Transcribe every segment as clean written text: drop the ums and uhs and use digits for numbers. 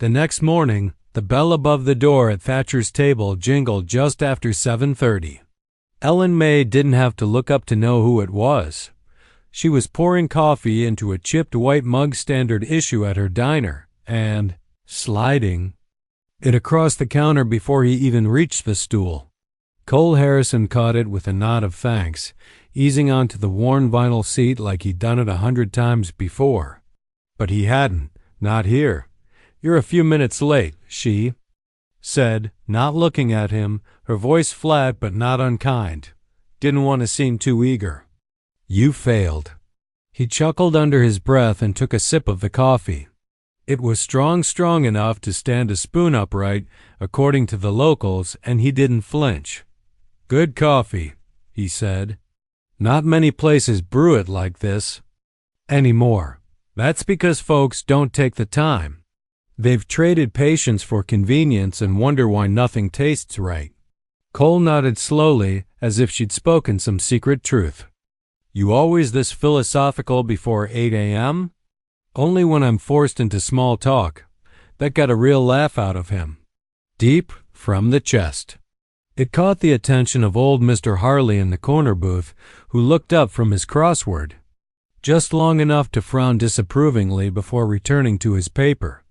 The next morning, the bell above the door at Thatcher's table jingled just after 7:30. Ellen May didn't have to look up to know who it was. She was pouring coffee into a chipped white mug standard issue at her diner and sliding it across the counter before he even reached the stool. Cole Harrison caught it with a nod of thanks, easing onto the worn vinyl seat like he'd done it 100 times before. But he hadn't, not here. "You're a few minutes late," she said, not looking at him, her voice flat but not unkind. Didn't want to seem too eager. "You failed." He chuckled under his breath and took a sip of the coffee. It was strong enough to stand a spoon upright, according to the locals, and he didn't flinch. "Good coffee," he said. "Not many places brew it like this anymore. That's because folks don't take the time. They've traded patience for convenience and wonder why nothing tastes right." Cole nodded slowly, as if she'd spoken some secret truth. "You always this philosophical before 8 a.m.? "Only when I'm forced into small talk." That got a real laugh out of him. Deep from the chest. It caught the attention of old Mr. Harley in the corner booth, who looked up from his crossword, just long enough to frown disapprovingly before returning to his paper.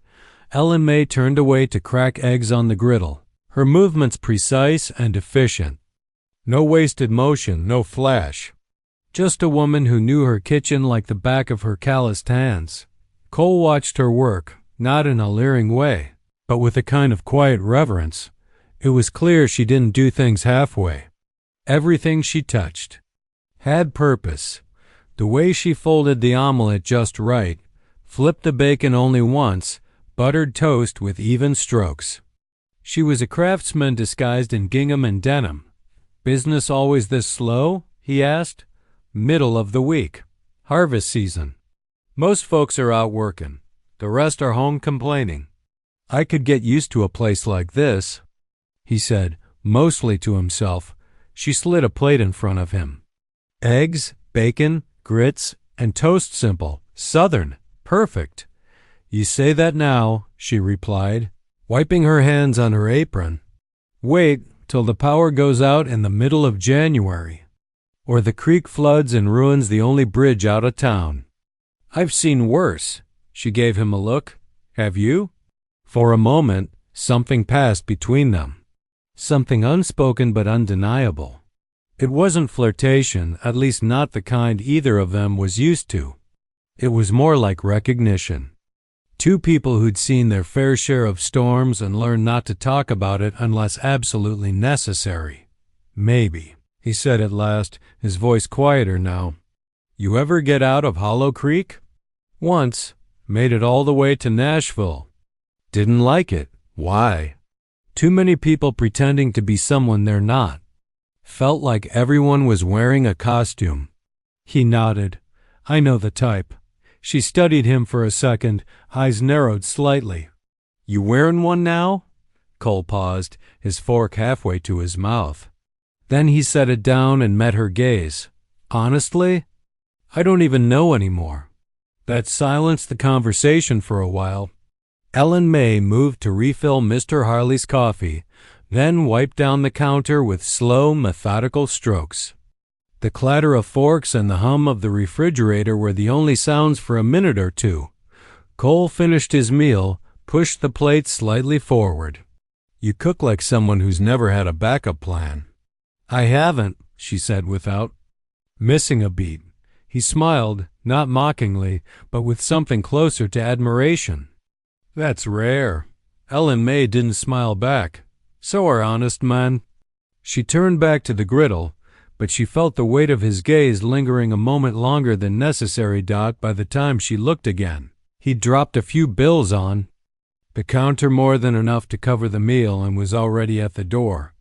Ellen May turned away to crack eggs on the griddle, her movements precise and efficient. No wasted motion, no flash. Just a woman who knew her kitchen like the back of her calloused hands. Cole watched her work, not in a leering way, but with a kind of quiet reverence. It was clear she didn't do things halfway. Everything she touched had purpose. The way she folded the omelet just right, flipped the bacon only once, buttered toast with even strokes. She was a craftsman disguised in gingham and denim. "Business always this slow?" he asked. "Middle of the week. Harvest season. Most folks are out working. The rest are home complaining." "I could get used to a place like this," he said, mostly to himself. She slid a plate in front of him. "Eggs, bacon, grits, and toast simple. Southern. Perfect." "You say that now," she replied, wiping her hands on her apron. "Wait till the power goes out in the middle of January, or the creek floods and ruins the only bridge out of town." "I've seen worse." She gave him a look. "Have you?" For a moment, something passed between them. Something unspoken but undeniable. It wasn't flirtation, at least not the kind either of them was used to. It was more like recognition. Two people who'd seen their fair share of storms and learned not to talk about it unless absolutely necessary. "Maybe," he said at last, his voice quieter now. "You ever get out of Hollow Creek?" "Once. Made it all the way to Nashville." "Didn't like it. Why?" "Too many people pretending to be someone they're not. Felt like everyone was wearing a costume." He nodded. "I know the type." She studied him for a second, eyes narrowed slightly. "You wearing one now?" Cole paused, his fork halfway to his mouth. Then he set it down and met her gaze. "Honestly, I don't even know anymore." That silenced the conversation for a while. Ellen May moved to refill Mr. Harley's coffee, then wiped down the counter with slow, methodical strokes. The clatter of forks and the hum of the refrigerator were the only sounds for a minute or two. Cole finished his meal, pushed the plate slightly forward. "You cook like someone who's never had a backup plan." "I haven't," she said without missing a beat. He smiled, not mockingly, but with something closer to admiration. "That's rare." Ellen May didn't smile back. "So are honest men." She turned back to the griddle, but she felt the weight of his gaze lingering a moment longer than necessary. By the time she looked again, he'd dropped a few bills on the counter, more than enough to cover the meal, and was already at the door.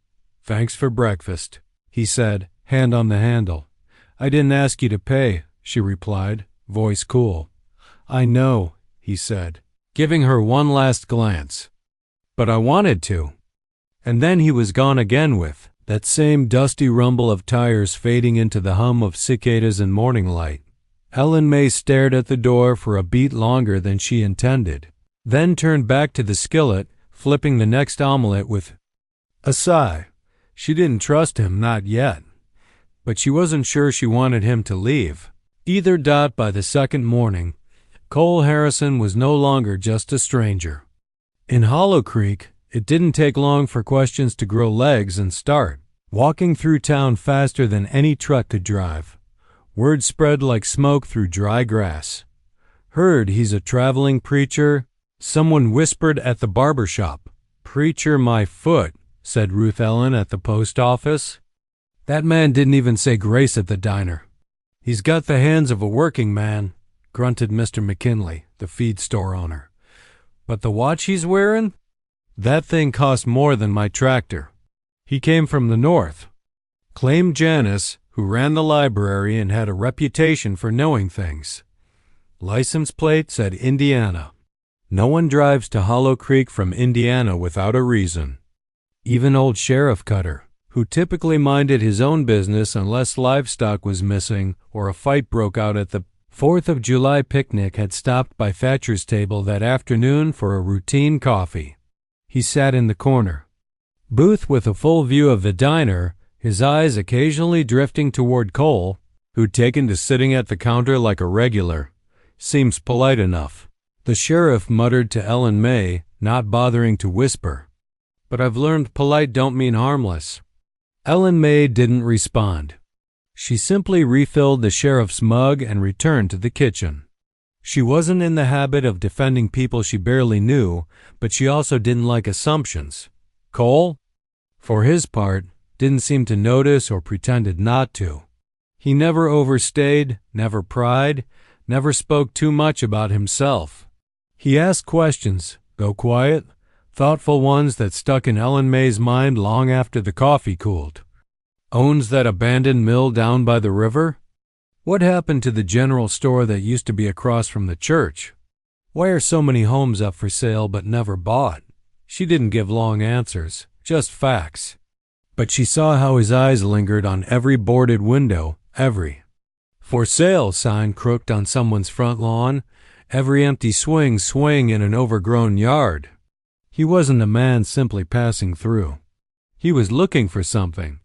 "Thanks for breakfast," he said, hand on the handle. "I didn't ask you to pay," she replied, voice cool. "I know," he said, giving her one last glance. "But I wanted to." And then he was gone again, with that same dusty rumble of tires fading into the hum of cicadas and morning light. Ellen May stared at the door for a beat longer than she intended. then turned back to the skillet, flipping the next omelet with a sigh. She didn't trust him, not yet, but she wasn't sure she wanted him to leave. Either. By the second morning, Cole Harrison was no longer just a stranger. In Hollow Creek, it didn't take long for questions to grow legs and start walking through town faster than any truck could drive. Word spread like smoke through dry grass. Heard he's a traveling preacher. Someone whispered at the barber shop. "Preacher, my foot," said Ruth Ellen at the post office. "That man didn't even say grace at the diner." "He's got the hands of a working man," grunted Mr. McKinley, the feed store owner. "But the watch he's wearing? That thing cost more than my tractor." "He came from the north," claimed Janice, who ran the library and had a reputation for knowing things. License plate said Indiana. No one drives to Hollow Creek from Indiana without a reason. Even old Sheriff Cutter, who typically minded his own business unless livestock was missing or a fight broke out at the 4th of July picnic, had stopped by Thatcher's table that afternoon for a routine coffee. He sat in the corner booth with a full view of the diner, his eyes occasionally drifting toward Cole, who'd taken to sitting at the counter like a regular. "Seems polite enough." The sheriff muttered to Ellen May, not bothering to whisper. "But I've learned polite don't mean harmless." Ellen May didn't respond. She simply refilled the sheriff's mug and returned to the kitchen. She wasn't in the habit of defending people she barely knew, but she also didn't like assumptions. Cole, for his part, didn't seem to notice or pretended not to. He never overstayed, never pried, never spoke too much about himself. He asked questions, though quiet, thoughtful ones that stuck in Ellen May's mind long after the coffee cooled. "Owns that abandoned mill down by the river? What happened to the general store that used to be across from the church? Why are so many homes up for sale but never bought?" She didn't give long answers, just facts. But she saw how his eyes lingered on every boarded window, every "for sale" sign crooked on someone's front lawn, every empty swing in an overgrown yard. He wasn't a man simply passing through. He was looking for something,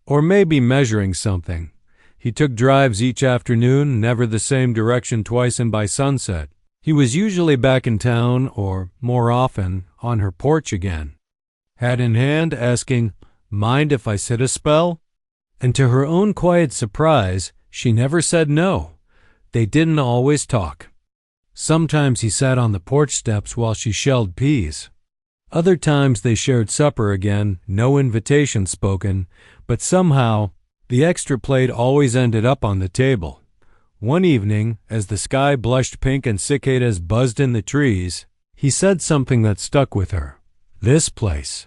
or maybe measuring something. He took drives each afternoon, never the same direction twice, and by sunset, he was usually back in town, or, more often, on her porch again, hat in hand, asking, "Mind if I sit a spell?" And to her own quiet surprise, she never said no. They didn't always talk. Sometimes he sat on the porch steps while she shelled peas. Other times they shared supper again, no invitation spoken, but somehow the extra plate always ended up on the table. One evening, as the sky blushed pink and cicadas buzzed in the trees, he said something that stuck with her. "This place.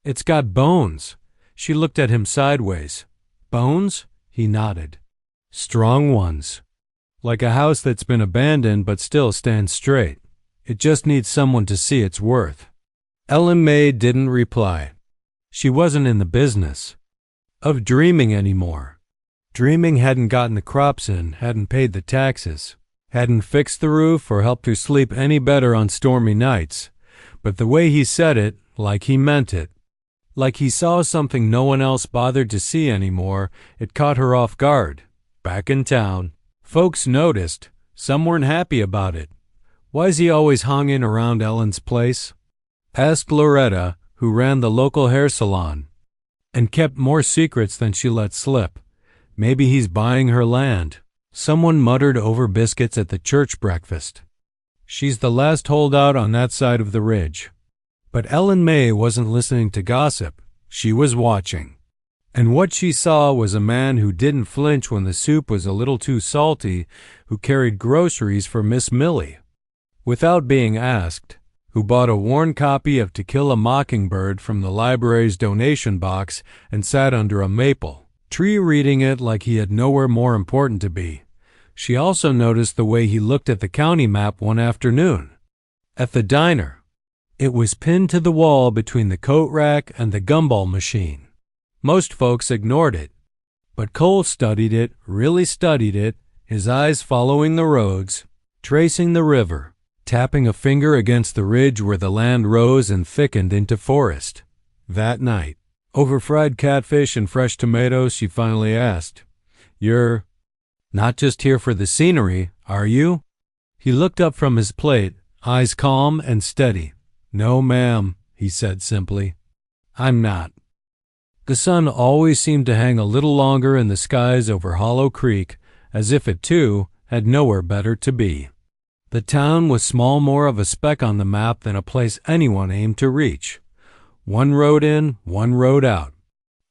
It's got bones." She looked at him sideways. "Bones?" He nodded. "Strong ones. Like a house that's been abandoned but still stands straight. It just needs someone to see its worth." Ellen May didn't reply. She wasn't in the business of dreaming anymore. Dreaming hadn't gotten the crops in, hadn't paid the taxes, hadn't fixed the roof or helped her sleep any better on stormy nights. But the way he said it, like he meant it, like he saw something no one else bothered to see anymore, it caught her off guard. Back in town, folks noticed. Some weren't happy about it. "Why's he always hung in around Ellen's place?" asked Loretta, who ran the local hair salon, and kept more secrets than she let slip. "Maybe he's buying her land." Someone muttered over biscuits at the church breakfast. "She's the last holdout on that side of the ridge." But Ellen May wasn't listening to gossip. She was watching. And what she saw was a man who didn't flinch when the soup was a little too salty, who carried groceries for Miss Millie without being asked, who bought a worn copy of To Kill a Mockingbird from the library's donation box and sat under a maple tree reading it like he had nowhere more important to be. She also noticed the way he looked at the county map one afternoon at the diner. It was pinned to the wall between the coat rack and the gumball machine. Most folks ignored it, but Cole studied it, really studied it, his eyes following the roads, tracing the river, tapping a finger against the ridge where the land rose and thickened into forest. That night, over fried catfish and fresh tomatoes, she finally asked, "You're not just here for the scenery, are you?" He looked up from his plate, eyes calm and steady. "No, ma'am," he said simply. "I'm not." The sun always seemed to hang a little longer in the skies over Hollow Creek, as if it, too, had nowhere better to be. The town was small more of a speck on the map than a place anyone aimed to reach. One road in, one road out.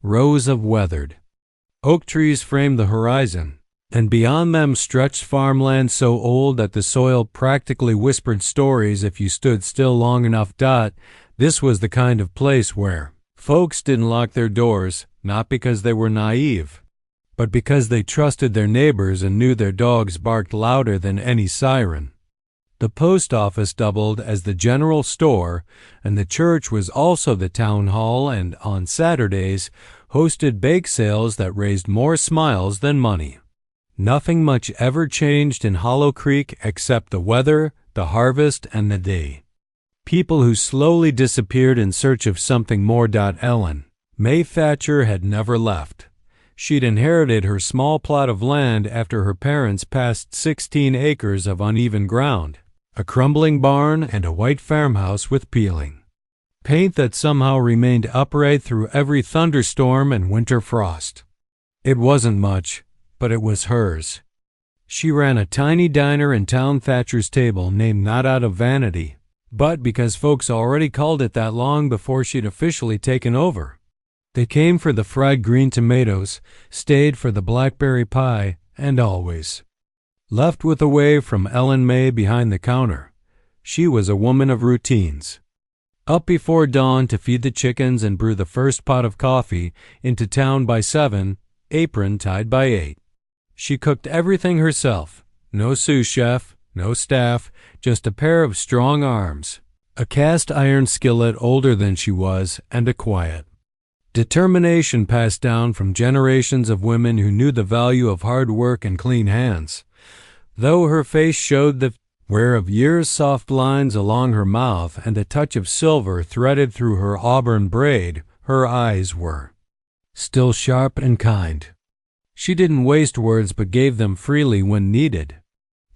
Rows of weathered oak trees framed the horizon, and beyond them stretched farmland so old that the soil practically whispered stories if you stood still long enough. This was the kind of place where folks didn't lock their doors, not because they were naive, but because they trusted their neighbors and knew their dogs barked louder than any siren. The post office doubled as the general store, and the church was also the town hall and, on Saturdays, hosted bake sales that raised more smiles than money. Nothing much ever changed in Hollow Creek except the weather, the harvest, and the day. People who slowly disappeared in search of something more. Ellen May Thatcher had never left. She'd inherited her small plot of land after her parents passed 16 acres of uneven ground, a crumbling barn, and a white farmhouse with peeling paint that somehow remained upright through every thunderstorm and winter frost. It wasn't much, but it was hers. She ran a tiny diner in town, Thatcher's Table, named not out of vanity, but because folks already called it that long before she'd officially taken over. They came for the fried green tomatoes, stayed for the blackberry pie, and always left with a wave from Ellen May behind the counter. She was a woman of routines. Up before dawn to feed the chickens and brew the first pot of coffee, into town by 7, apron tied by 8. She cooked everything herself. No sous chef, no staff, just a pair of strong arms, a cast iron skillet older than she was, and a quiet determination passed down from generations of women who knew the value of hard work and clean hands. Though her face showed the wear of years' soft lines along her mouth and a touch of silver threaded through her auburn braid, her eyes were still sharp and kind. She didn't waste words but gave them freely when needed.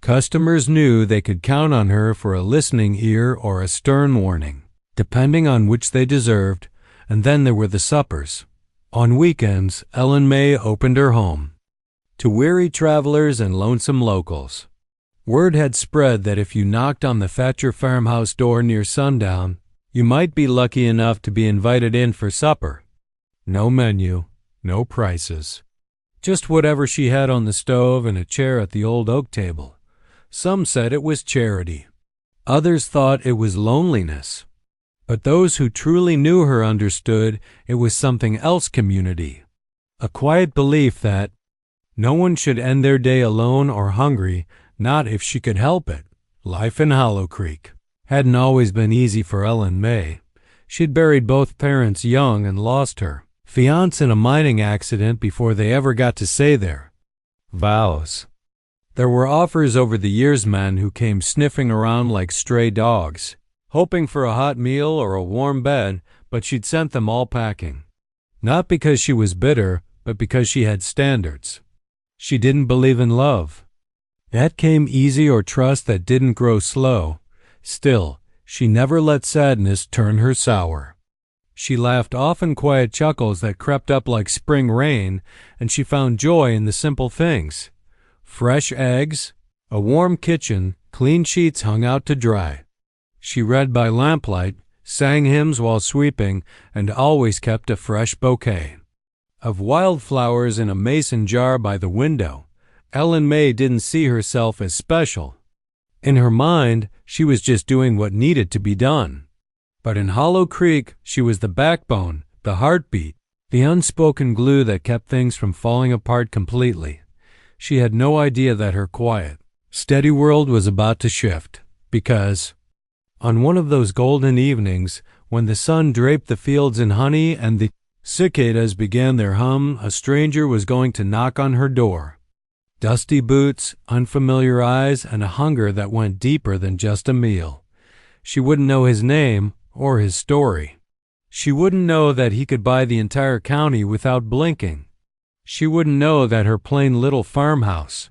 Customers knew they could count on her for a listening ear or a stern warning, depending on which they deserved, and then there were the suppers. On weekends, Ellen May opened her home to weary travelers and lonesome locals. Word had spread that if you knocked on the Thatcher farmhouse door near sundown, you might be lucky enough to be invited in for supper. No menu, no prices. Just whatever she had on the stove and a chair at the old oak table. Some said it was charity. Others thought it was loneliness. But those who truly knew her understood it was something else: community. A quiet belief that no one should end their day alone or hungry, not if she could help it. Life in Hollow Creek hadn't always been easy for Ellen May. She'd buried both parents young and lost her fiancé in a mining accident before they ever got to say their vows. There were offers over the years, men who came sniffing around like stray dogs, hoping for a hot meal or a warm bed, but she'd sent them all packing. Not because she was bitter, but because she had standards. She didn't believe in love. That came easy, or trust that didn't grow slow. Still, she never let sadness turn her sour. She laughed often quiet chuckles that crept up like spring rain, and she found joy in the simple things. Fresh eggs, a warm kitchen, clean sheets hung out to dry. She read by lamplight, sang hymns while sweeping, and always kept a fresh bouquet of wildflowers in a mason jar by the window. Ellen May didn't see herself as special. In her mind, she was just doing what needed to be done. But in Hollow Creek, she was the backbone, the heartbeat, the unspoken glue that kept things from falling apart completely. She had no idea that her quiet, steady world was about to shift, because on one of those golden evenings, when the sun draped the fields in honey and the cicadas began their hum, a stranger was going to knock on her door. Dusty boots, unfamiliar eyes, and a hunger that went deeper than just a meal. She wouldn't know his name or his story. She wouldn't know that he could buy the entire county without blinking. She wouldn't know that her plain little farmhouse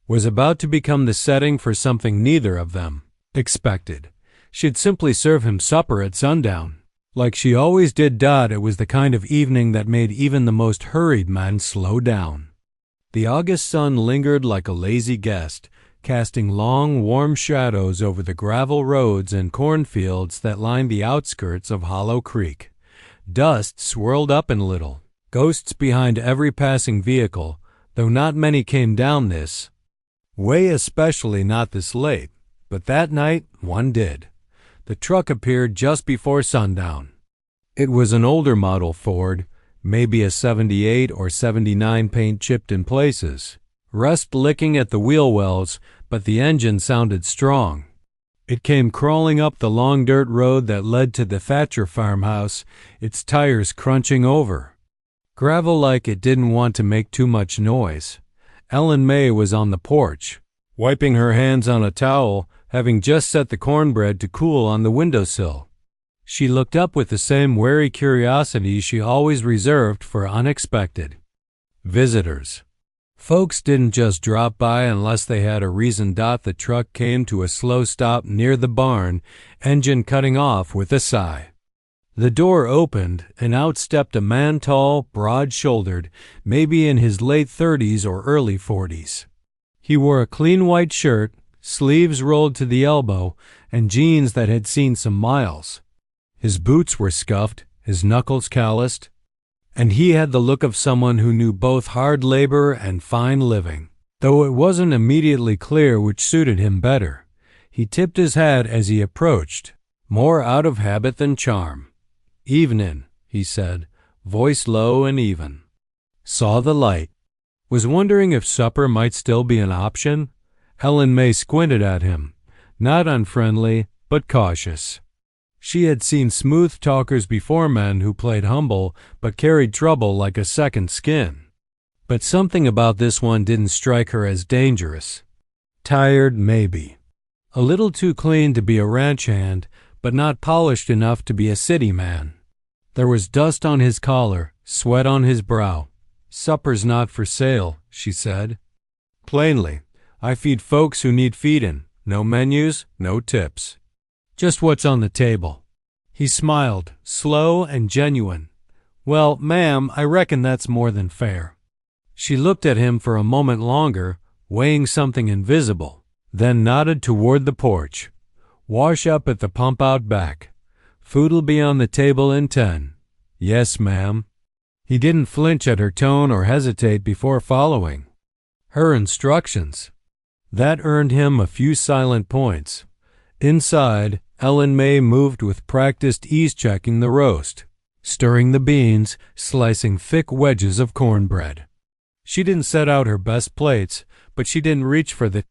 was about to become the setting for something neither of them expected. She'd simply serve him supper at sundown. Like she always did. It was the kind of evening that made even the most hurried man slow down. The August sun lingered like a lazy guest, casting long, warm shadows over the gravel roads and cornfields that lined the outskirts of Hollow Creek. Dust swirled up and little, ghosts behind every passing vehicle, though not many came down this way, especially not this late. But that night, one did. The truck appeared just before sundown. It was an older model Ford, maybe a 78 or 79 paint chipped in places, rust licking at the wheel wells, but the engine sounded strong. It came crawling up the long dirt road that led to the Thatcher farmhouse, its tires crunching over. Gravel like it didn't want to make too much noise. Ellen May was on the porch, wiping her hands on a towel, having just set the cornbread to cool on the windowsill. She looked up with the same wary curiosity she always reserved for unexpected visitors. Folks didn't just drop by unless they had a reason. The truck came to a slow stop near the barn, engine cutting off with a sigh. The door opened, and out stepped a man, tall, broad-shouldered, maybe in his late 30s or early 40s. He wore a clean white shirt, sleeves rolled to the elbow, and jeans that had seen some miles. His boots were scuffed, his knuckles calloused, and he had the look of someone who knew both hard labor and fine living, though it wasn't immediately clear which suited him better. He tipped his hat as he approached, more out of habit than charm. "Evenin'," he said, voice low and even. Saw the light. Was wondering if supper might still be an option. Ellen May squinted at him, not unfriendly, but cautious. She had seen smooth talkers before, men who played humble but carried trouble like a second skin. But something about this one didn't strike her as dangerous. Tired, maybe. A little too clean to be a ranch hand, but not polished enough to be a city man. There was dust on his collar, sweat on his brow. "Supper's not for sale," she said. "Plainly, I feed folks who need feedin'. No menus, no tips. Just what's on the table." He smiled, slow and genuine. "Well, ma'am, I reckon that's more than fair." She looked at him for a moment longer, weighing something invisible, then nodded toward the porch. "Wash up at the pump out back. Food'll be on the table in 10. "Yes, ma'am." He didn't flinch at her tone or hesitate before following her instructions. That earned him a few silent points. Inside, Ellen May moved with practiced ease, checking the roast, stirring the beans, slicing thick wedges of cornbread. She didn't set out her best plates, but she didn't reach for the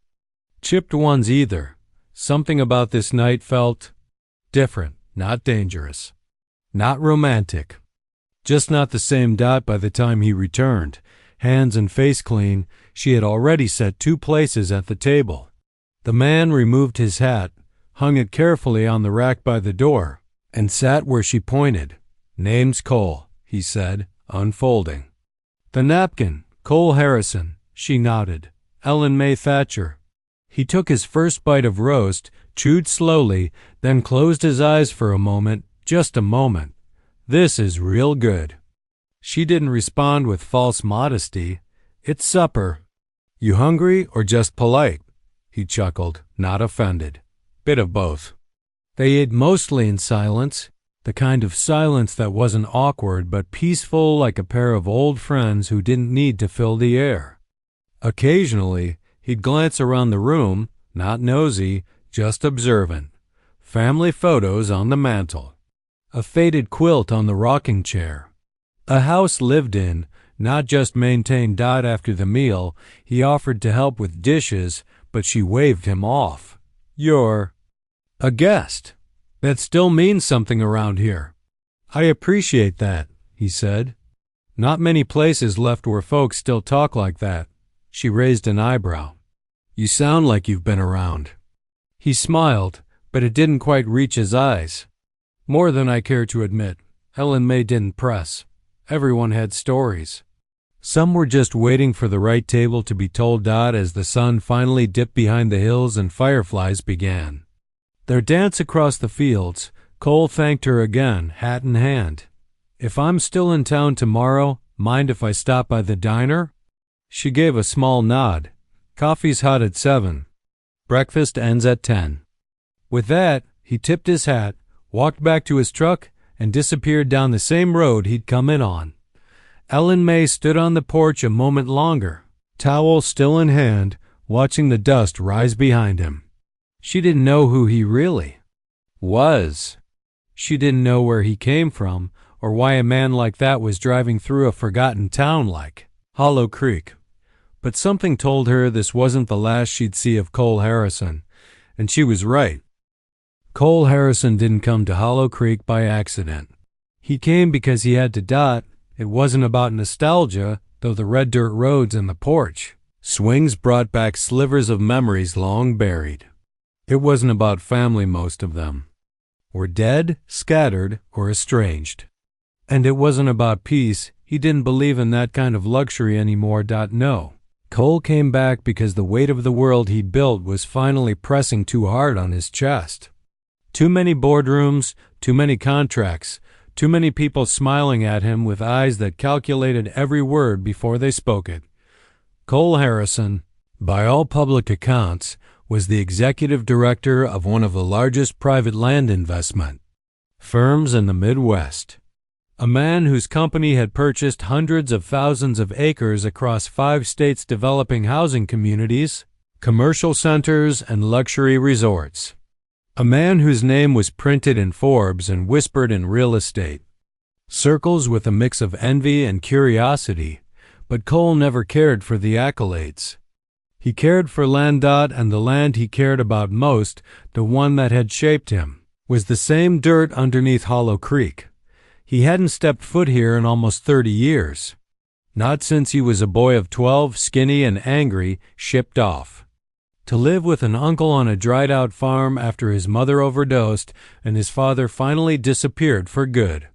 chipped ones either. Something about this night felt different, not dangerous, not romantic. Just not the same. By the time he returned, hands and face clean, she had already set 2 places at the table. The man removed his hat, hung it carefully on the rack by the door, and sat where she pointed. "Name's Cole," he said, unfolding the napkin. "Cole Harrison," she nodded. "Ellen May Thatcher." He took his first bite of roast, chewed slowly, then closed his eyes for a moment, just a moment. "This is real good." She didn't respond with false modesty. "It's supper." "You hungry or just polite?" He chuckled, not offended. "Bit of both." They ate mostly in silence, the kind of silence that wasn't awkward but peaceful, like a pair of old friends who didn't need to fill the air. Occasionally, he'd glance around the room, not nosy, just observant. Family photos on the mantel. A faded quilt on the rocking chair. A house lived in, not just maintained. After the meal, he offered to help with dishes, but she waved him off. "You're a guest. That still means something around here." "I appreciate that," he said. "Not many places left where folks still talk like that. She raised an eyebrow. "You sound like you've been around." He smiled, but it didn't quite reach his eyes. "More than I care to admit." Ellen May didn't press. Everyone had stories. Some were just waiting for the right table to be told. As the sun finally dipped behind the hills and fireflies began their dance across the fields, Cole thanked her again, hat in hand. "If I'm still in town tomorrow, mind if I stop by the diner?" She gave a small nod. "Coffee's hot at 7. Breakfast ends at 10. With that, he tipped his hat, walked back to his truck, and disappeared down the same road he'd come in on. Ellen May stood on the porch a moment longer, towel still in hand, watching the dust rise behind him. She didn't know who he really was. She didn't know where he came from, or why a man like that was driving through a forgotten town like Hollow Creek. But something told her this wasn't the last she'd see of Cole Harrison, and she was right. Cole Harrison didn't come to Hollow Creek by accident. He came because he had to. It wasn't about nostalgia, though the red dirt roads and the porch swings brought back slivers of memories long buried. It wasn't about family. Most of them were dead, scattered, or estranged. And it wasn't about peace. He didn't believe in that kind of luxury anymore. No. Cole came back because the weight of the world he'd built was finally pressing too hard on his chest. Too many boardrooms, too many contracts, too many people smiling at him with eyes that calculated every word before they spoke it. Cole Harrison, by all public accounts, was the executive director of one of the largest private land investment firms in the Midwest. A man whose company had purchased hundreds of thousands of acres across 5 states, developing housing communities, commercial centers, and luxury resorts. A man whose name was printed in Forbes and whispered in real estate circles with a mix of envy and curiosity, but Cole never cared for the accolades. He cared for land. And the land he cared about most, the one that had shaped him, was the same dirt underneath Hollow Creek. He hadn't stepped foot here in almost 30 years. Not since he was a boy of 12, skinny and angry, shipped off to live with an uncle on a dried-out farm after his mother overdosed and his father finally disappeared for good.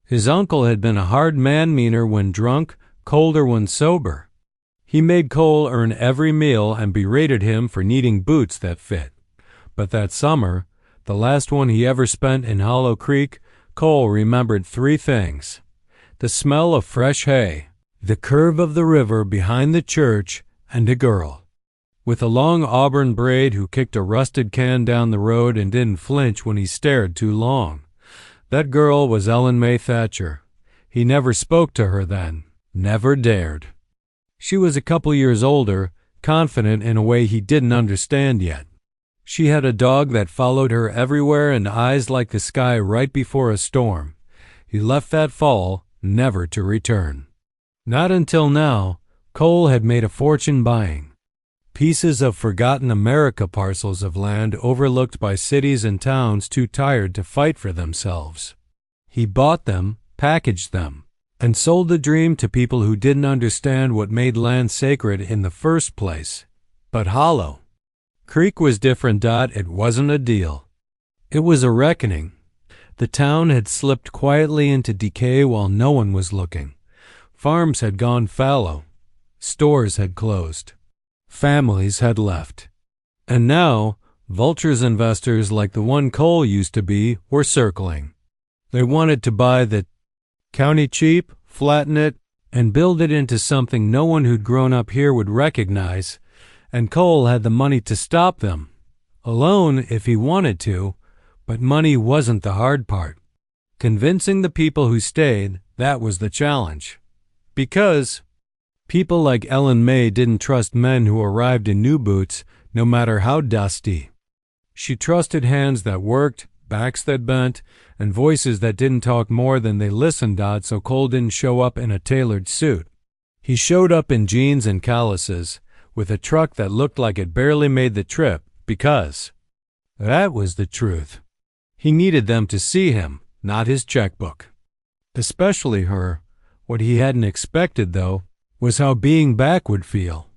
His uncle had been a hard man, meaner when drunk, colder when sober. He made Cole earn every meal and berated him for needing boots that fit. But that summer, the last one he ever spent in Hollow Creek, Cole remembered 3 things: the smell of fresh hay, the curve of the river behind the church, and a girl with a long auburn braid who kicked a rusted can down the road and didn't flinch when he stared too long. That girl was Ellen May Thatcher. He never spoke to her then, never dared. She was a couple years older, confident in a way he didn't understand yet. She had a dog that followed her everywhere and eyes like the sky right before a storm. He left that fall, never to return. Not until now, Cole had made a fortune buying pieces of forgotten America, parcels of land overlooked by cities and towns too tired to fight for themselves. He bought them, packaged them, and sold the dream to people who didn't understand what made land sacred in the first place. But Hollow Creek was different. It wasn't a deal. It was a reckoning. The town had slipped quietly into decay while no one was looking. Farms had gone fallow. Stores had closed. Families had left. And now, vultures investors like the one Cole used to be were circling. They wanted to buy the county cheap, flatten it, and build it into something no one who'd grown up here would recognize, and Cole had the money to stop them. Alone if he wanted to, but money wasn't the hard part. Convincing the people who stayed, that was the challenge. Because people like Ellen May didn't trust men who arrived in new boots, no matter how dusty. She trusted hands that worked, backs that bent, and voices that didn't talk more than they listened. So Cole didn't show up in a tailored suit. He showed up in jeans and calluses, with a truck that looked like it barely made the trip, because that was the truth. He needed them to see him, not his checkbook. Especially her. What he hadn't expected, though, was how being back would feel.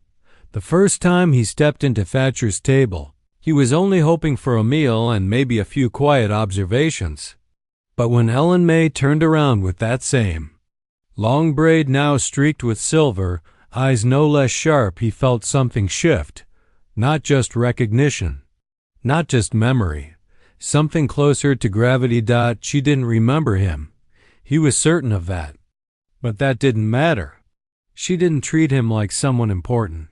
The first time he stepped into Thatcher's table, he was only hoping for a meal and maybe a few quiet observations. But when Ellen May turned around with that same long braid now streaked with silver, eyes no less sharp, he felt something shift. Not just recognition, not just memory, something closer to gravity. She didn't remember him. He was certain of that. But that didn't matter. She didn't treat him like someone important.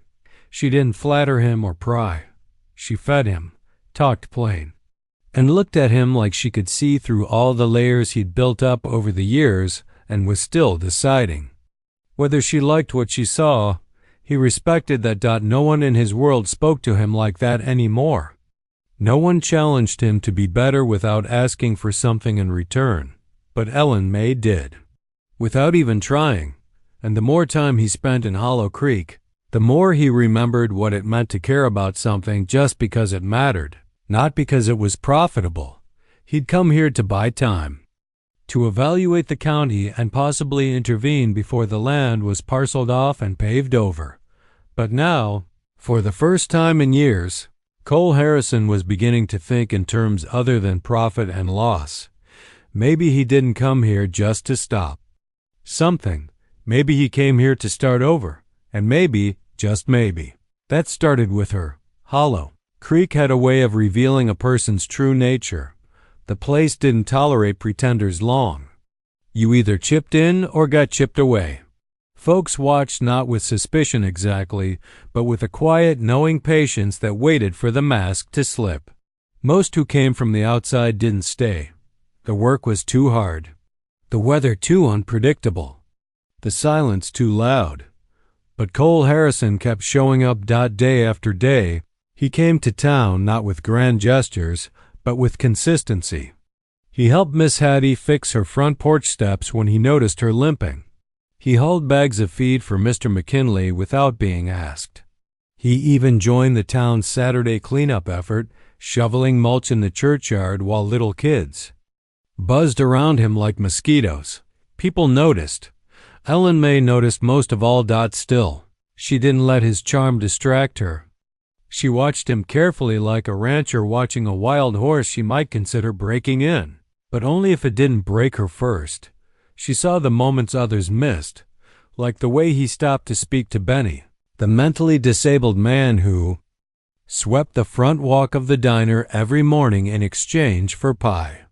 She didn't flatter him or pry. She fed him, talked plain, and looked at him like she could see through all the layers he'd built up over the years and was still deciding whether she liked what she saw. He respected that. No one in his world spoke to him like that anymore. No one challenged him to be better without asking for something in return. But Ellen May did, without even trying. And the more time he spent in Hollow Creek, the more he remembered what it meant to care about something just because it mattered, not because it was profitable. He'd come here to buy time, to evaluate the county and possibly intervene before the land was parceled off and paved over. But now, for the first time in years, Cole Harrison was beginning to think in terms other than profit and loss. Maybe he didn't come here just to stop something. Maybe he came here to start over. And maybe, just maybe, that started with her. Hollow Creek had a way of revealing a person's true nature. The place didn't tolerate pretenders long. You either chipped in or got chipped away. Folks watched not with suspicion exactly, but with a quiet, knowing patience that waited for the mask to slip. Most who came from the outside didn't stay. The work was too hard. The weather too unpredictable. The silence too loud. But Cole Harrison kept showing up. Day after day, he came to town not with grand gestures, but with consistency. He helped Miss Hattie fix her front porch steps when he noticed her limping. He hauled bags of feed for Mr. McKinley without being asked. He even joined the town's Saturday cleanup effort, shoveling mulch in the churchyard while little kids buzzed around him like mosquitoes. People noticed. Ellen May noticed most of all. Still, she didn't let his charm distract her. She watched him carefully like a rancher watching a wild horse she might consider breaking in, but only if it didn't break her first. She saw the moments others missed, like the way he stopped to speak to Benny, the mentally disabled man who swept the front walk of the diner every morning in exchange for pie.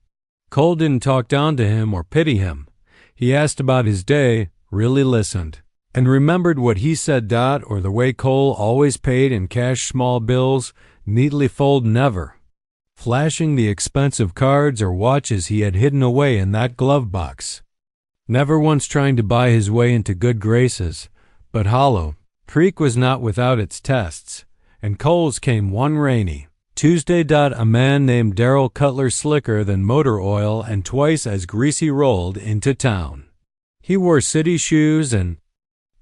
Cole didn't talk down to him or pity him. He asked about his day, really listened, and remembered what he said. Or the way Cole always paid in cash small bills, neatly folded, never flashing the expensive cards or watches he had hidden away in that glove box. Never once trying to buy his way into good graces. But Hollow Creek was not without its tests, and Cole's came one rainy Tuesday. A man named Darrell Cutler, slicker than motor oil and twice as greasy, rolled into town. He wore city shoes and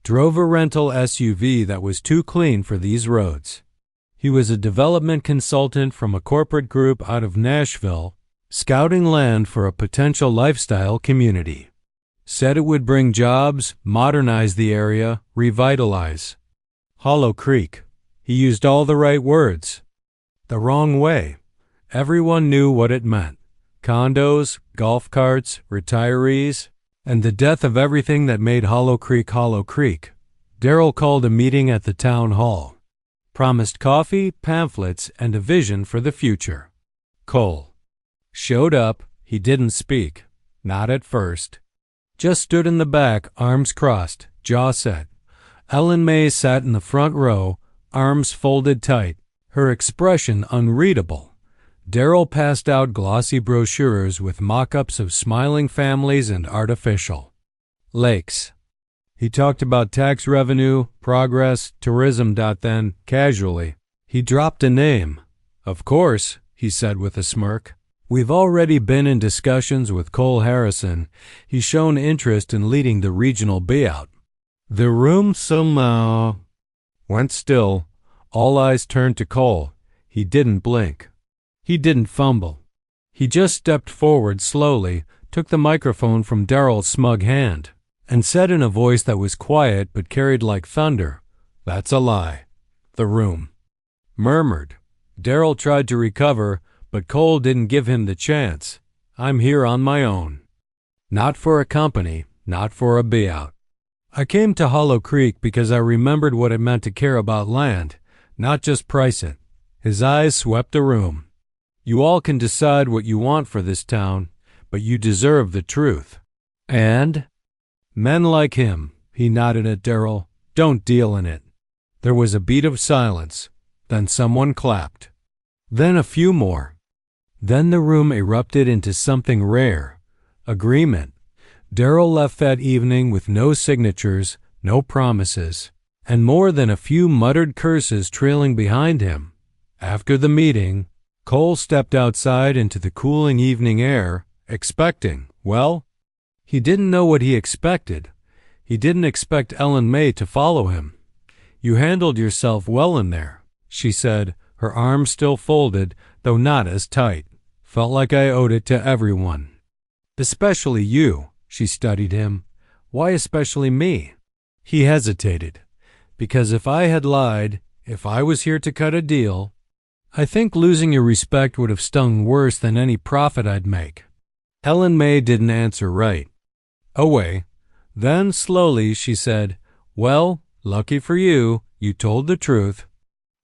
drove a rental SUV that was too clean for these roads. He was a development consultant from a corporate group out of Nashville, scouting land for a potential lifestyle community. Said it would bring jobs, modernize the area, revitalize Hollow Creek. He used all the right words, the wrong way. Everyone knew what it meant. Condos, golf carts, retirees, and the death of everything that made Hollow Creek Hollow Creek. Darrell called a meeting at the town hall, promised coffee, pamphlets, and a vision for the future. Cole showed up. He didn't speak, not at first. Just stood in the back, arms crossed, jaw set. Ellen May sat in the front row, arms folded tight, her expression unreadable. Darrell passed out glossy brochures with mock-ups of smiling families and artificial lakes. He talked about tax revenue, progress, tourism. Then, casually, he dropped a name. Of course, he said with a smirk. We've already been in discussions with Cole Harrison. He's shown interest in leading the regional buyout. The room somehow went still. All eyes turned to Cole. He didn't blink. He didn't fumble. He just stepped forward slowly, took the microphone from Darrell's smug hand, and said in a voice that was quiet but carried like thunder, "That's a lie. The room murmured. Darryl tried to recover, but Cole didn't give him the chance. I'm here on my own. Not for a company, not for a buyout. I came to Hollow Creek because I remembered what it meant to care about land, not just price it. His eyes swept the room. You all can decide what you want for this town, but you deserve the truth. And? Men like him, he nodded at Darryl, don't deal in it. There was a beat of silence. Then someone clapped. Then a few more. Then the room erupted into something rare. Agreement. Darryl left that evening with no signatures, no promises, and more than a few muttered curses trailing behind him. After the meeting, Cole stepped outside into the cooling evening air, expecting, well, he didn't know what he expected. He didn't expect Ellen May to follow him. You handled yourself well in there, she said, her arms still folded, though not as tight. Felt like I owed it to everyone. Especially you, she studied him. Why especially me? He hesitated. Because if I had lied, if I was here to cut a deal, I think losing your respect would have stung worse than any profit I'd make. Ellen May didn't answer right. Away. Then, slowly, she said, well, lucky for you, you told the truth.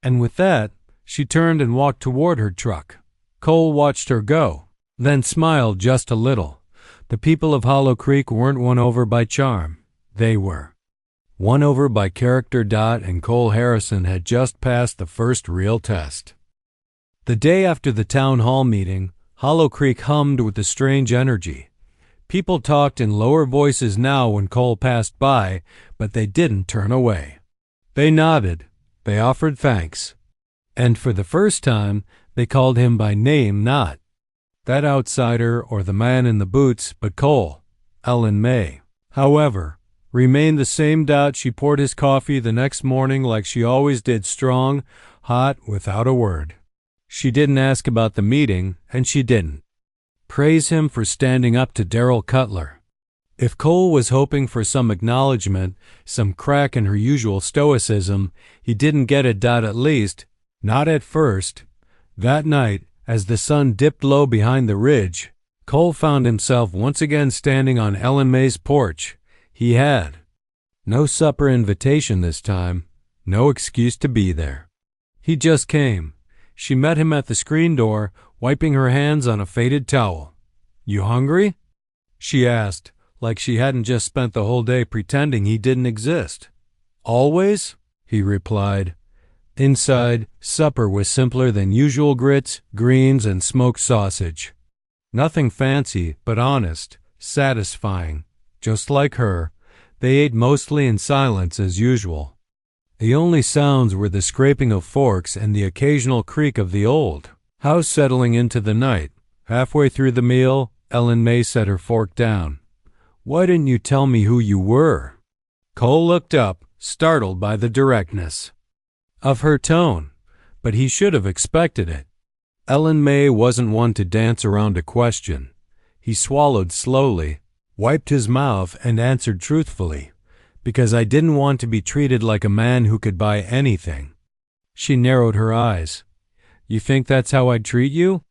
And with that, she turned and walked toward her truck. Cole watched her go, then smiled just a little. The people of Hollow Creek weren't won over by charm. They were. Won over by character. And Cole Harrison had just passed the first real test. The day after the town hall meeting, Hollow Creek hummed with a strange energy. People talked in lower voices now when Cole passed by, but they didn't turn away. They nodded. They offered thanks. And for the first time, they called him by name, not that outsider or the man in the boots, but Cole. Ellen May, however, remained the same. She poured his coffee the next morning like she always did, strong, hot, without a word. She didn't ask about the meeting, and she didn't praise him for standing up to Darryl Cutler. If Cole was hoping for some acknowledgement, some crack in her usual stoicism, he didn't get it. At least, not at first. That night, as the sun dipped low behind the ridge, Cole found himself once again standing on Ellen May's porch. He had no supper invitation this time, no excuse to be there. He just came. She met him at the screen door, wiping her hands on a faded towel. You hungry? She asked, like she hadn't just spent the whole day pretending he didn't exist. Always? He replied. Inside, supper was simpler than usual: grits, greens, and smoked sausage. Nothing fancy, but honest, satisfying. Just like her, they ate mostly in silence as usual. The only sounds were the scraping of forks and the occasional creak of the old house settling into the night. Halfway through the meal, Ellen May set her fork down. Why didn't you tell me who you were? Cole looked up, startled by the directness of her tone, but he should have expected it. Ellen May wasn't one to dance around a question. He swallowed slowly, wiped his mouth, and answered truthfully, because I didn't want to be treated like a man who could buy anything. She narrowed her eyes. You think that's how I'd treat you?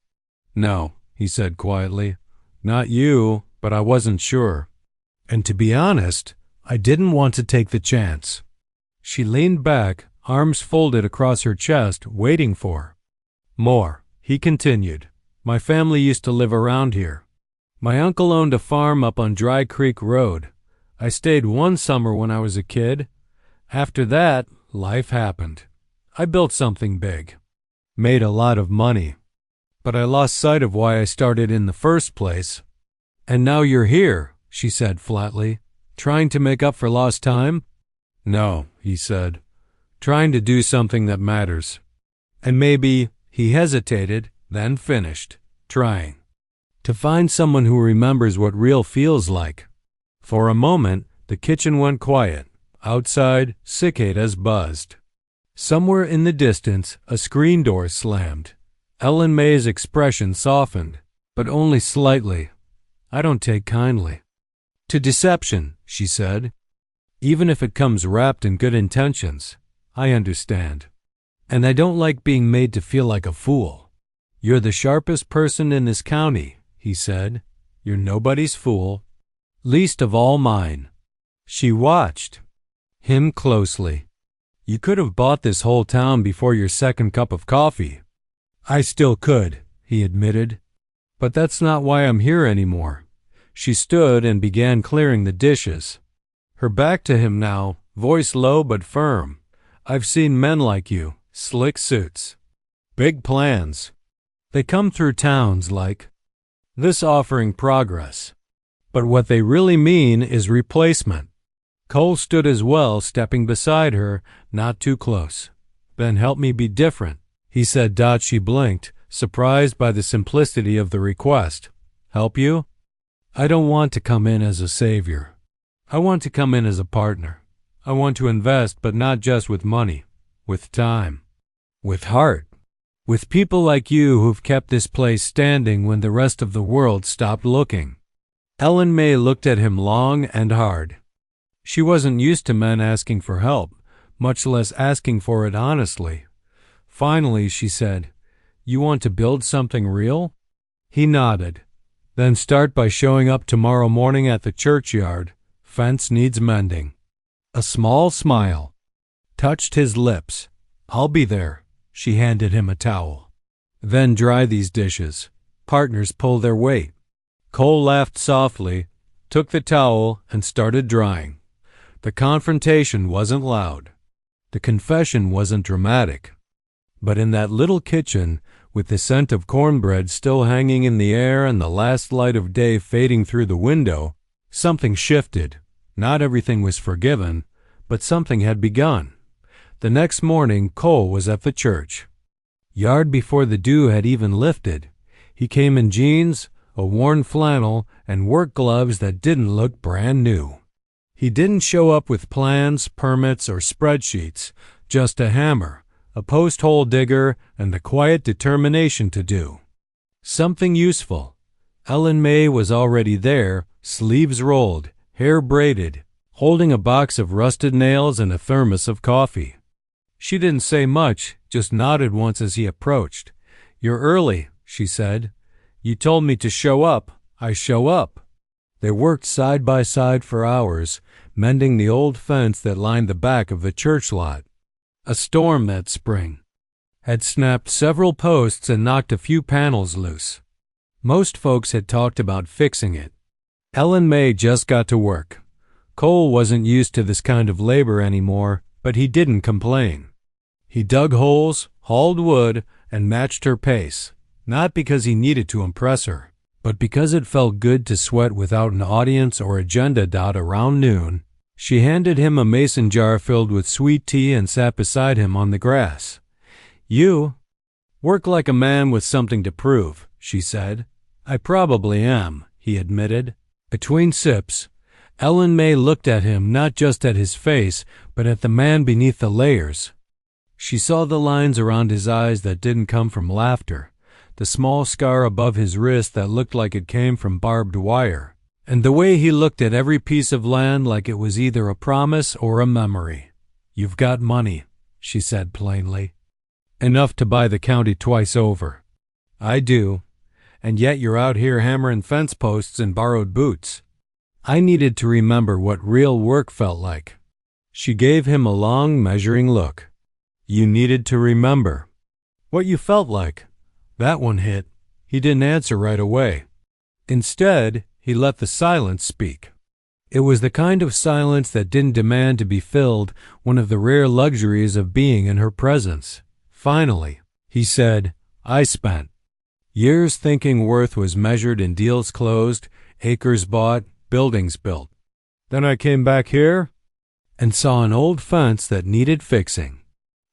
No, he said quietly. Not you, but I wasn't sure. And to be honest, I didn't want to take the chance. She leaned back, arms folded across her chest, waiting for more. He continued. My family used to live around here. My uncle owned a farm up on Dry Creek Road. I stayed one summer when I was a kid. After that, life happened. I built something big. Made a lot of money. But I lost sight of why I started in the first place. And now you're here, she said flatly. Trying to make up for lost time? No, he said. Trying to do something that matters. And maybe, he hesitated, then finished. Trying to find someone who remembers what real feels like. For a moment, the kitchen went quiet. Outside, cicadas buzzed. Somewhere in the distance, a screen door slammed. Ellen May's expression softened, but only slightly. I don't take kindly to deception, she said. Even if it comes wrapped in good intentions. I understand. And I don't like being made to feel like a fool. You're the sharpest person in this county, he said. You're nobody's fool, least of all mine. She watched him closely. You could have bought this whole town before your second cup of coffee. I still could, he admitted. But that's not why I'm here anymore. She stood and began clearing the dishes. Her back to him now, voice low but firm. I've seen men like you, slick suits, big plans. They come through towns like this offering progress. But what they really mean is replacement. Cole stood as well, stepping beside her, not too close. Then help me be different, he said. She blinked, surprised by the simplicity of the request. Help you? I don't want to come in as a savior. I want to come in as a partner. I want to invest, but not just with money, with time, with heart, with people like you who've kept this place standing when the rest of the world stopped looking. Ellen May looked at him long and hard. She wasn't used to men asking for help, much less asking for it honestly. Finally, she said, You want to build something real? He nodded. Then start by showing up tomorrow morning at the churchyard. Fence needs mending. A small smile touched his lips. I'll be there. She handed him a towel. Then dry these dishes. Partners pull their weight. Cole laughed softly, took the towel, and started drying. The confrontation wasn't loud. The confession wasn't dramatic. But in that little kitchen, with the scent of cornbread still hanging in the air and the last light of day fading through the window, something shifted. Not everything was forgiven, but something had begun. The next morning, Cole was at the church. Yard before the dew had even lifted. He came in jeans, a worn flannel, and work gloves that didn't look brand new. He didn't show up with plans, permits, or spreadsheets, just a hammer, a post hole digger, and the quiet determination to do something useful. Ellen May was already there, sleeves rolled, hair braided, holding a box of rusted nails and a thermos of coffee. She didn't say much, just nodded once as he approached. You're early, she said. You told me to show up. I show up. They worked side by side for hours, mending the old fence that lined the back of the church lot. A storm that spring had snapped several posts and knocked a few panels loose. Most folks had talked about fixing it. Ellen May just got to work. Cole wasn't used to this kind of labor anymore, but he didn't complain. He dug holes, hauled wood, and matched her pace, not because he needed to impress her, but because it felt good to sweat without an audience or agenda. Around noon, she handed him a mason jar filled with sweet tea and sat beside him on the grass. You work like a man with something to prove, she said. I probably am, he admitted. Between sips, Ellen May looked at him, not just at his face, but at the man beneath the layers. She saw the lines around his eyes that didn't come from laughter, the small scar above his wrist that looked like it came from barbed wire, and the way he looked at every piece of land like it was either a promise or a memory. You've got money, she said plainly. Enough to buy the county twice over. I do, and yet you're out here hammering fence posts in borrowed boots. I needed to remember what real work felt like. She gave him a long, measuring look. You needed to remember what you felt like. That one hit. He didn't answer right away. Instead, he let the silence speak. It was the kind of silence that didn't demand to be filled, one of the rare luxuries of being in her presence. Finally, he said, I spent years thinking worth was measured in deals closed, acres bought, buildings built. Then I came back here and saw an old fence that needed fixing.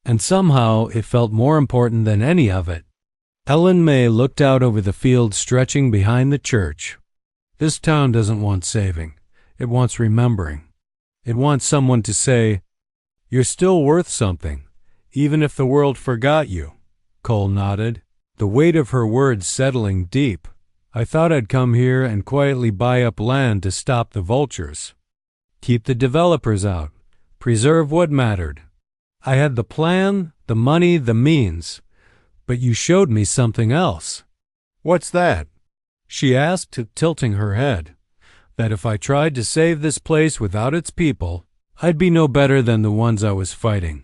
And somehow it felt more important than any of it. Ellen May looked out over the field stretching behind the church. This town doesn't want saving. It wants remembering. It wants someone to say, You're still worth something, even if the world forgot you. Cole nodded, the weight of her words settling deep. I thought I'd come here and quietly buy up land to stop the vultures. Keep the developers out. Preserve what mattered. I had the plan, the money, the means, but you showed me something else." "What's that?" she asked, tilting her head. "That if I tried to save this place without its people, I'd be no better than the ones I was fighting."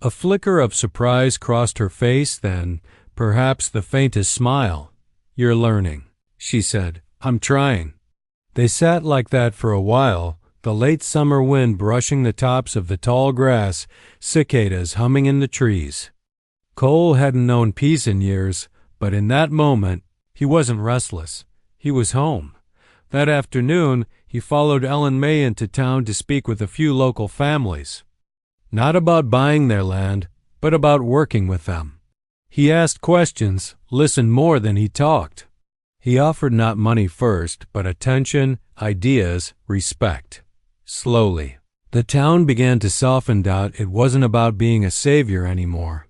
A flicker of surprise crossed her face, then perhaps the faintest smile. "You're learning," she said. "I'm trying." They sat like that for a while, the late summer wind brushing the tops of the tall grass, cicadas humming in the trees. Cole hadn't known peace in years, but in that moment, he wasn't restless. He was home. That afternoon, he followed Ellen May into town to speak with a few local families. Not about buying their land, but about working with them. He asked questions, listened more than he talked. He offered not money first, but attention, ideas, respect. Slowly, the town began to soften out. It wasn't about being a savior anymore.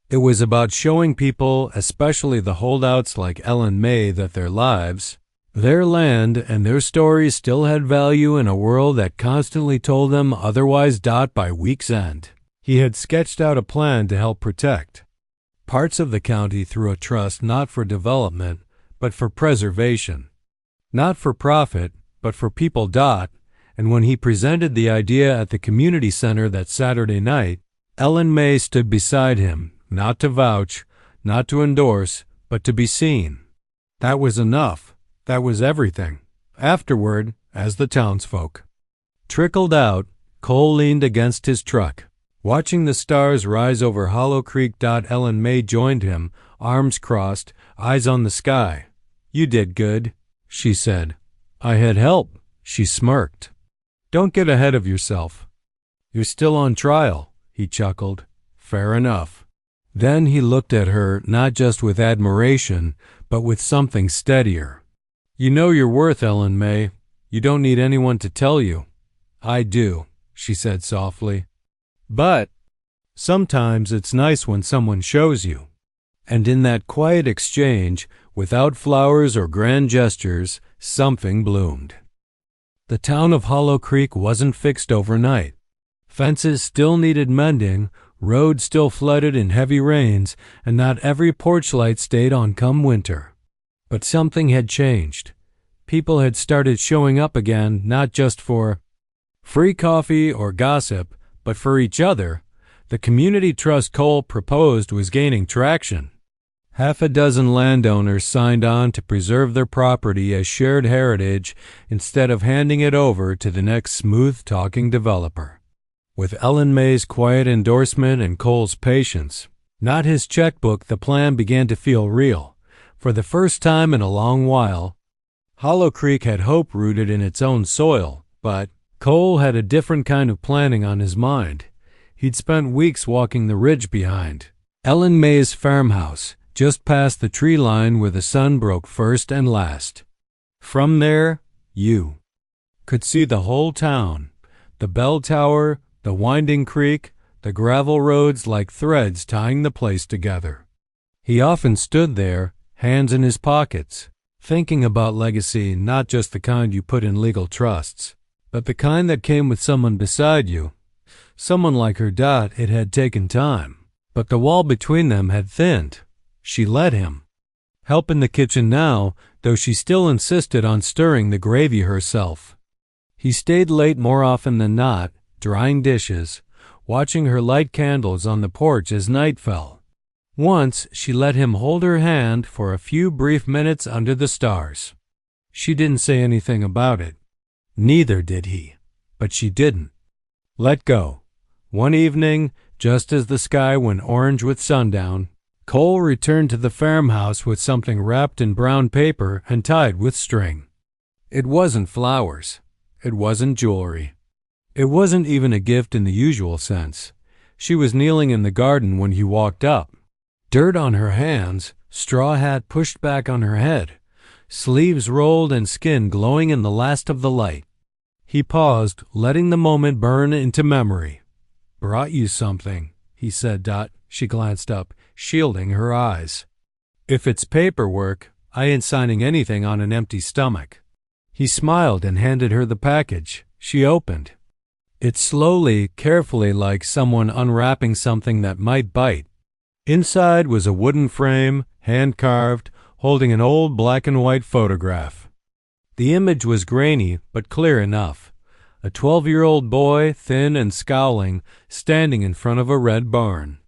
It was about showing people, especially the holdouts like Ellen May, that their lives, their land, and their stories still had value in a world that constantly told them otherwise. By week's end, he had sketched out a plan to help protect parts of the county through a trust not for development, but for preservation. Not for profit, but for people. And when he presented the idea at the community center that Saturday night, Ellen May stood beside him, not to vouch, not to endorse, but to be seen. That was enough. That was everything. Afterward, as the townsfolk trickled out, Cole leaned against his truck, watching the stars rise over Hollow Creek. Ellen May joined him, arms crossed, eyes on the sky. "You did good," she said. "I had help," she smirked. "Don't get ahead of yourself." "You're still on trial," he chuckled. "Fair enough." Then he looked at her, not just with admiration, but with something steadier. "You know your worth, Ellen May. You don't need anyone to tell you." "I do," she said softly. "But sometimes it's nice when someone shows you." And in that quiet exchange, without flowers or grand gestures, something bloomed. The town of Hollow Creek wasn't fixed overnight. Fences still needed mending, roads still flooded in heavy rains, and not every porch light stayed on come winter. But something had changed. People had started showing up again, not just for free coffee or gossip, but for each other. The community trust Cole proposed was gaining traction. Half a dozen landowners signed on to preserve their property as shared heritage instead of handing it over to the next smooth-talking developer. With Ellen May's quiet endorsement and Cole's patience, not his checkbook, the plan began to feel real. For the first time in a long while, Hollow Creek had hope rooted in its own soil, but Cole had a different kind of planning on his mind. He'd spent weeks walking the ridge behind Ellen May's farmhouse, just past the tree line where the sun broke first and last. From there, you could see the whole town, the bell tower, the winding creek, the gravel roads like threads tying the place together. He often stood there, hands in his pockets, thinking about legacy, not just the kind you put in legal trusts, but the kind that came with someone beside you. Someone like her. It had taken time, but the wall between them had thinned. She let him help in the kitchen now, though she still insisted on stirring the gravy herself. He stayed late more often than not, drying dishes, watching her light candles on the porch as night fell. Once she let him hold her hand for a few brief minutes under the stars. She didn't say anything about it. Neither did he, but she didn't let go. One evening, just as the sky went orange with sundown, Cole returned to the farmhouse with something wrapped in brown paper and tied with string. It wasn't flowers. It wasn't jewelry. It wasn't even a gift in the usual sense. She was kneeling in the garden when he walked up. Dirt on her hands, straw hat pushed back on her head, sleeves rolled and skin glowing in the last of the light. He paused, letting the moment burn into memory. "Brought you something," he said. She glanced up, shielding her eyes. "If it's paperwork, I ain't signing anything on an empty stomach." He smiled and handed her the package. She opened. It slowly, carefully, like someone unwrapping something that might bite. Inside was a wooden frame, hand-carved, holding an old black and white photograph. The image was grainy, but clear enough. A 12-year-old boy, thin and scowling, standing in front of a red barn.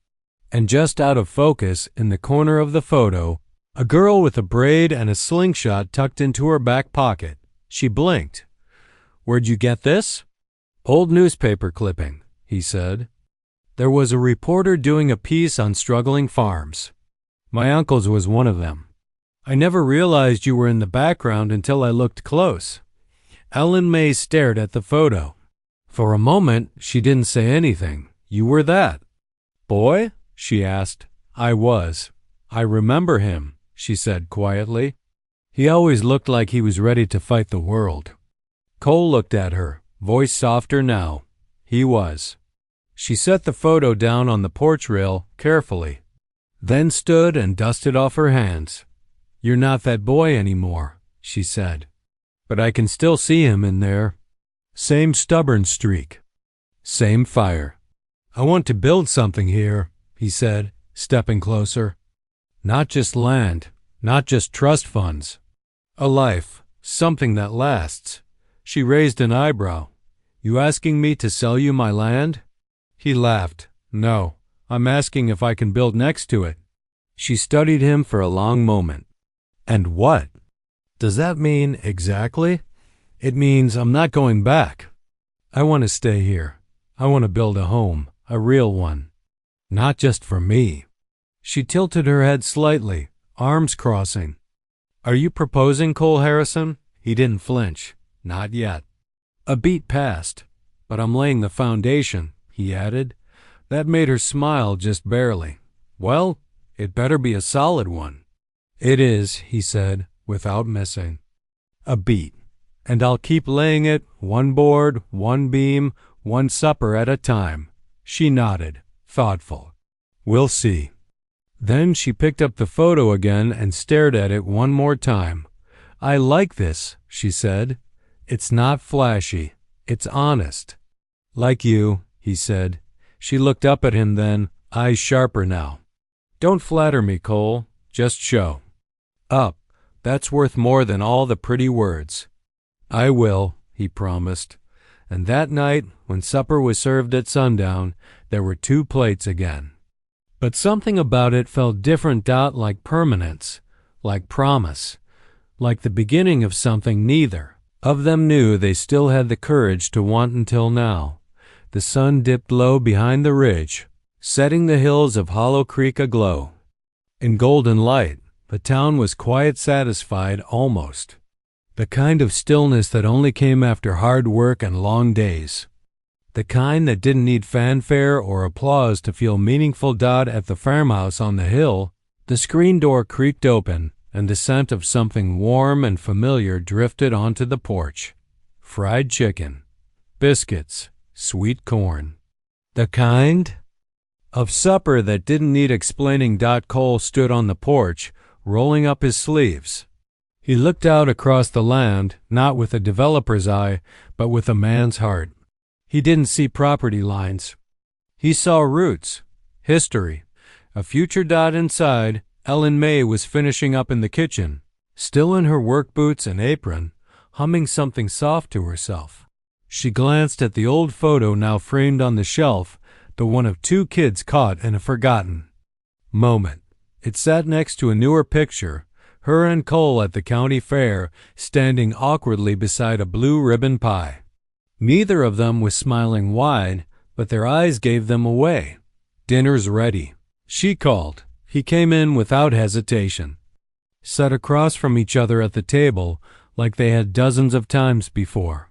And just out of focus, in the corner of the photo, a girl with a braid and a slingshot tucked into her back pocket. She blinked. "Where'd you get this?" "Old newspaper clipping," he said. "There was a reporter doing a piece on struggling farms. My uncle's was one of them. I never realized you were in the background until I looked close." Ellen May stared at the photo. For a moment, she didn't say anything. "You were that boy?" she asked. "I was. I remember him," she said quietly. "He always looked like he was ready to fight the world." Cole looked at her, voice softer now. "He was." She set the photo down on the porch rail carefully, then stood and dusted off her hands. "You're not that boy anymore," she said. "But I can still see him in there. Same stubborn streak. Same fire." "I want to build something here," he said, stepping closer. "Not just land, not just trust funds. A life, something that lasts." She raised an eyebrow. "You asking me to sell you my land?" He laughed. "No, I'm asking if I can build next to it." She studied him for a long moment. "And what does that mean exactly?" "It means I'm not going back. I want to stay here. I want to build a home, a real one. Not just for me." She tilted her head slightly, arms crossing. "Are you proposing, Cole Harrison?" He didn't flinch. "Not yet." A beat passed. "But I'm laying the foundation," he added. That made her smile just barely. "Well, it better be a solid one." "It is," he said, without missing. A beat. "And I'll keep laying it, one board, one beam, one supper at a time." She nodded, thoughtful. "We'll see." Then she picked up the photo again and stared at it one more time. "I like this," she said. "It's not flashy. It's honest." "Like you," he said. She looked up at him then, eyes sharper now. "Don't flatter me, Cole. Just show. Up. That's worth more than all the pretty words." "I will," he promised. And that night, when supper was served at sundown, there were 2 plates again. But something about it felt different, like permanence, like promise, like the beginning of something neither of them knew they still had the courage to want until now. The sun dipped low behind the ridge, setting the hills of Hollow Creek aglow. In golden light, the town was quiet, satisfied almost. The kind of stillness that only came after hard work and long days. The kind that didn't need fanfare or applause to feel meaningful. At the farmhouse on the hill, the screen door creaked open, and the scent of something warm and familiar drifted onto the porch. Fried chicken, biscuits, sweet corn. The kind of supper that didn't need explaining. Cole stood on the porch, rolling up his sleeves. He looked out across the land, not with a developer's eye, but with a man's heart. He didn't see property lines. He saw roots, history, a future. Inside, Ellen May was finishing up in the kitchen, still in her work boots and apron, humming something soft to herself. She glanced at the old photo now framed on the shelf, the one of 2 kids caught in a forgotten moment. It sat next to a newer picture, her and Cole at the county fair, standing awkwardly beside a blue ribbon pie. Neither of them was smiling wide, but their eyes gave them away. "Dinner's ready," she called. He came in without hesitation. Sat across from each other at the table like they had dozens of times before.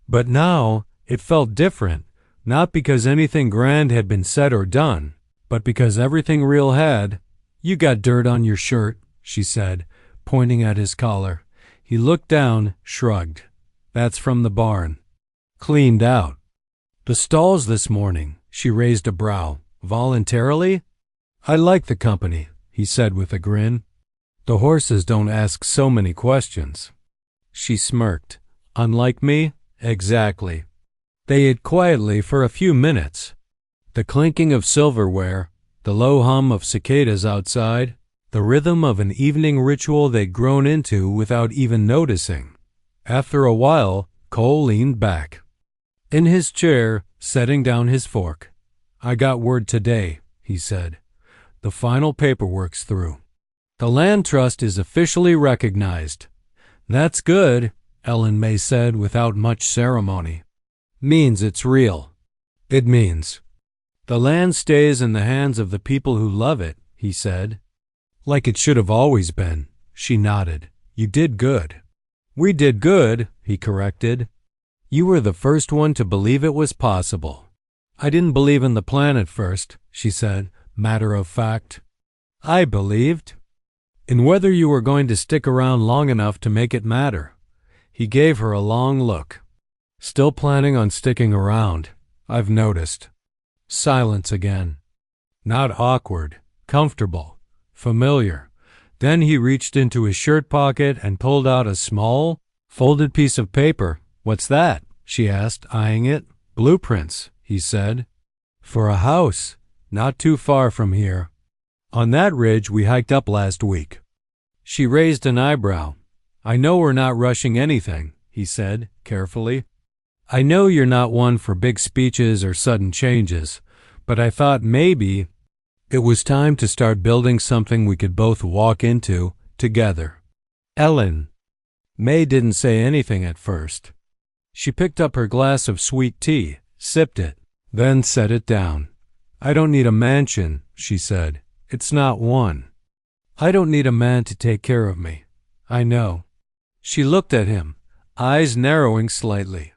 But now it felt different, not because anything grand had been said or done, but because everything real had. "You got dirt on your shirt," she said, pointing at his collar. He looked down, shrugged. "That's from the barn. Cleaned out." "The stalls this morning," she raised a brow. "Voluntarily?" "I like the company," he said with a grin. "The horses don't ask so many questions." She smirked. "Unlike me?" "Exactly." They ate quietly for a few minutes. The clinking of silverware, the low hum of cicadas outside, the rhythm of an evening ritual they'd grown into without even noticing. After a while, Cole leaned back in his chair, setting down his fork. "I got word today," he said. "The final paperwork's through. The land trust is officially recognized." "That's good," Ellen May said without much ceremony. "Means it's real." "It means the land stays in the hands of the people who love it," he said. "Like it should have always been," she nodded. "You did good." "We did good," he corrected. "You were the first one to believe it was possible." "I didn't believe in the plan at first," she said, matter of fact. "I believed in whether you were going to stick around long enough to make it matter." He gave her a long look. "Still planning on sticking around, I've noticed." Silence again. Not awkward, comfortable, familiar. Then he reached into his shirt pocket and pulled out a small, folded piece of paper. "What's that?" she asked, eyeing it. "Blueprints," he said. "For a house, not too far from here. On that ridge we hiked up last week." She raised an eyebrow. "I know we're not rushing anything," he said, carefully. "I know you're not one for big speeches or sudden changes, but I thought maybe it was time to start building something we could both walk into together." Ellen May didn't say anything at first. She picked up her glass of sweet tea, sipped it, then set it down. "I don't need a mansion," she said. "It's not one. I don't need a man to take care of me. I know." She looked at him, eyes narrowing slightly.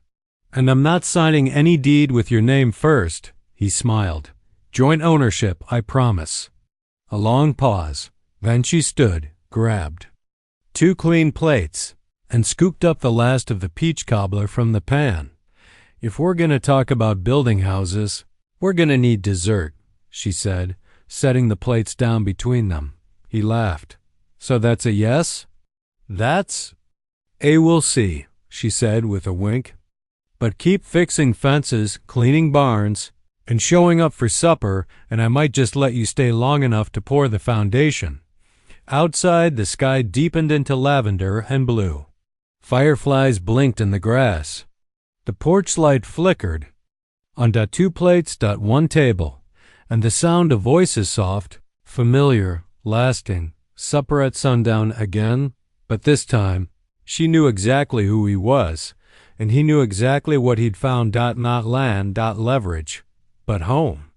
"And I'm not signing any deed with your name first," he smiled. "Joint ownership, I promise." A long pause. Then she stood, grabbed 2 clean plates, and scooped up the last of the peach cobbler from the pan. "If we're going to talk about building houses, we're going to need dessert," she said, setting the plates down between them. He laughed. "So that's a yes?" "That's we'll see," she said with a wink. "But keep fixing fences, cleaning barns, and showing up for supper, and I might just let you stay long enough to pour the foundation." Outside, the sky deepened into lavender and blue. Fireflies blinked in the grass. The porch light flickered on 2 plates, 1 table, and the sound of voices soft, familiar, lasting. Supper at sundown again, but this time she knew exactly who he was, and he knew exactly what he'd found. Not land, leverage, but home.